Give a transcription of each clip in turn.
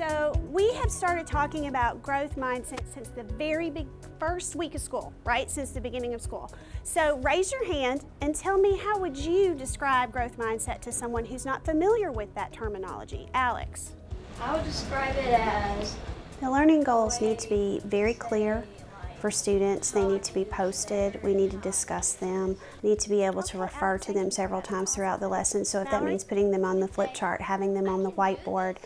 So we have started talking about growth mindset since the very first week of school, right? Since the beginning of school. So raise your hand and tell me, how would you describe growth mindset to someone who's not familiar with that terminology? Alex. I would describe it as... The learning goals need to be very clear for students. They need to be posted. We need to discuss them. We need to be able to refer to them several times throughout the lesson. So if that means putting them on the flip chart, having them on the whiteboard,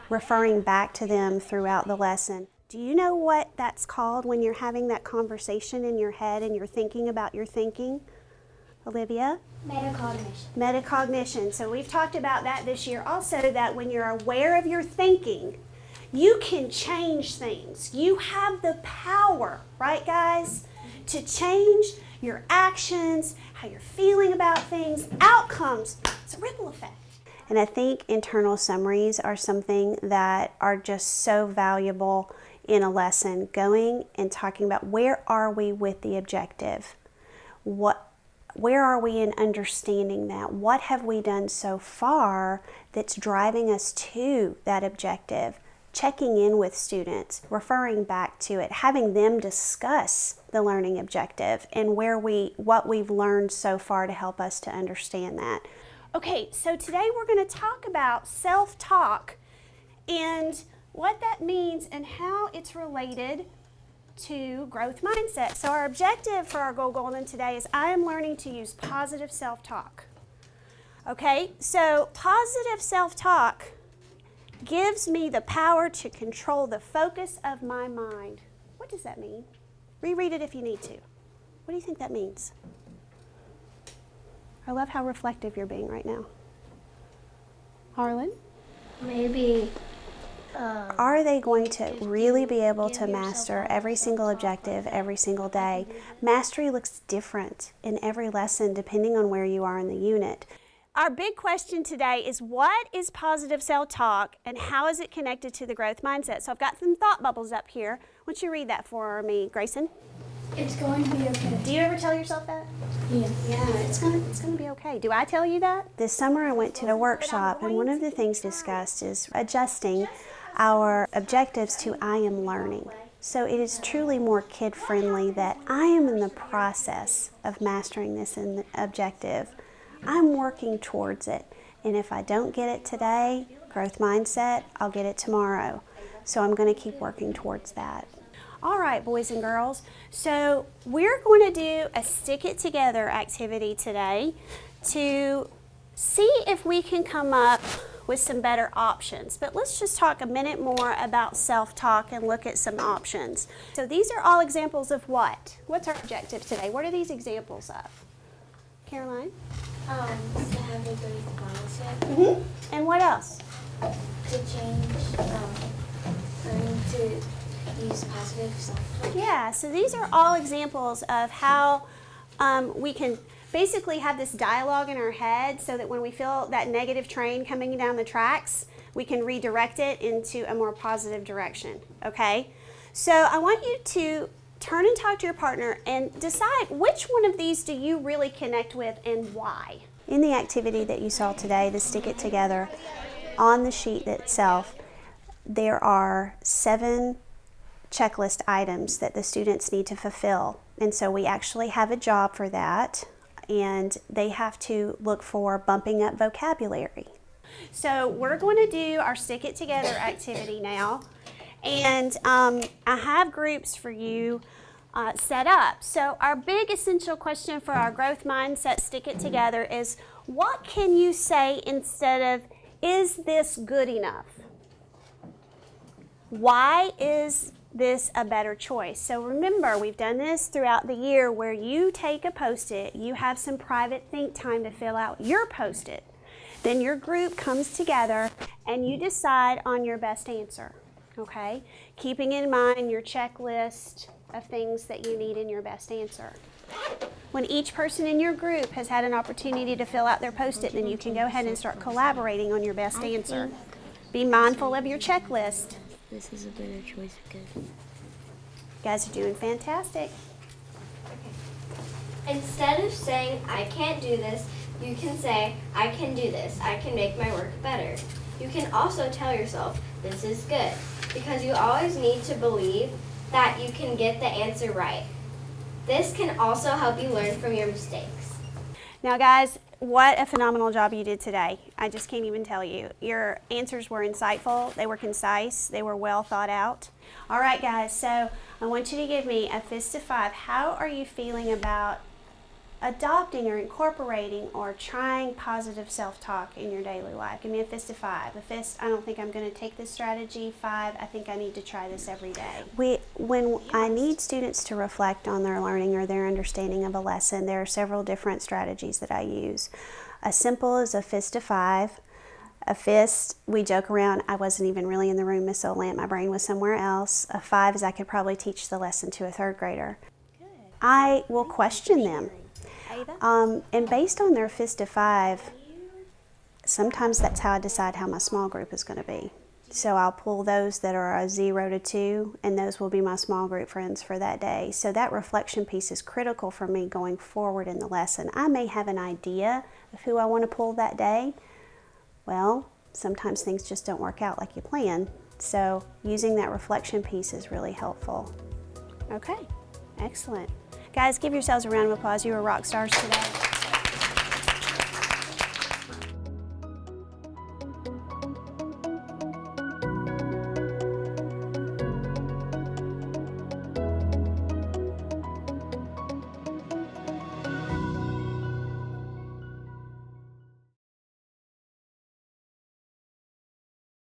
referring back to them throughout the lesson. Do you know what that's called when you're having that conversation in your head and you're thinking about your thinking? Olivia? Metacognition. Metacognition. So we've talked about that this year also, that when you're aware of your thinking, you can change things. You have the power, right guys, to change your actions, how you're feeling about things, outcomes. It's a ripple effect. And I think internal summaries are something that are just so valuable in a lesson, going and talking about where are we with the objective? Where are we in understanding that? What have we done so far that's driving us to that objective? Checking in with students, referring back to it, having them discuss the learning objective and what we've learned so far to help us to understand that. Okay, so today we're going to talk about self-talk and what that means and how it's related to growth mindset. So our objective for our Goal Golden today is I am learning to use positive self-talk. Okay, so positive self-talk gives me the power to control the focus of my mind. What does that mean? Reread it if you need to. What do you think that means? I love how reflective you're being right now. Harlan? Maybe... Are they going to really be able to master every single objective every single day? Mastery looks different in every lesson depending on where you are in the unit. Our big question today is, what is positive self-talk and how is it connected to the growth mindset? So I've got some thought bubbles up here. Why don't you read that for me, Grayson? It's going to be okay. Do you ever tell yourself that? Yes. Yeah, it's gonna be okay. Do I tell you that? This summer I went to a workshop, and one of the things discussed is adjusting our objectives to I am learning. So it is truly more kid-friendly that I am in the process of mastering this objective. I'm working towards it, and if I don't get it today, growth mindset, I'll get it tomorrow. So I'm going to keep working towards that. All right, boys and girls, so we're going to do a stick it together activity today to see if we can come up with some better options. But let's just talk a minute more about self-talk and look at some options. So these are all examples of what? What's our objective today? What are these examples of? Caroline? To have a growth mindset. Mm-hmm. And what else? To change, learning to use positive self-talk. Yeah, so these are all examples of how we can basically have this dialogue in our head so that when we feel that negative train coming down the tracks, we can redirect it into a more positive direction, okay? So I want you to turn and talk to your partner and decide which one of these do you really connect with and why. In the activity that you saw today, the Stick It Together, on the sheet itself, there are 7 checklist items that the students need to fulfill. And so we actually have a job for that, and they have to look for bumping up vocabulary. So we're going to do our Stick It Together activity now. And I have groups for you set up. So our big essential question for our growth mindset Stick It Together is, what can you say instead of, is this good enough? Why is this a better choice? So remember, we've done this throughout the year where you take a Post-it, you have some private think time to fill out your Post-it. Then your group comes together and you decide on your best answer. Okay, keeping in mind your checklist of things that you need in your best answer. When each person in your group has had an opportunity to fill out their Post-it, then you can go ahead and start collaborating on your best answer. Be mindful of your checklist. This is a better choice because... You guys are doing fantastic. Okay. Instead of saying, I can't do this, you can say, I can do this. I can make my work better. You can also tell yourself, this is good, because you always need to believe that you can get the answer right. This can also help you learn from your mistakes. Now guys, what a phenomenal job you did today. I just can't even tell you. Your answers were insightful, they were concise, they were well thought out. All right guys, so I want you to give me a fist of 5. How are you feeling about adopting or incorporating or trying positive self-talk in your daily life? Give me a fist of 5. A fist, I don't think I'm going to take this strategy. 5, I think I need to try this every day. When I need students to reflect on their learning or their understanding of a lesson, there are several different strategies that I use. A simple is a fist of 5. A fist, we joke around, I wasn't even really in the room, Miss Olandt, my brain was somewhere else. A 5 is I could probably teach the lesson to a 3rd grader. I will question them. And based on their fist of 5, sometimes that's how I decide how my small group is going to be. So I'll pull those that are a 0 to 2, and those will be my small group friends for that day. So that reflection piece is critical for me going forward in the lesson. I may have an idea of who I want to pull that day. Well, sometimes things just don't work out like you plan. So using that reflection piece is really helpful. Okay, excellent. Guys, give yourselves a round of applause. You were rock stars today.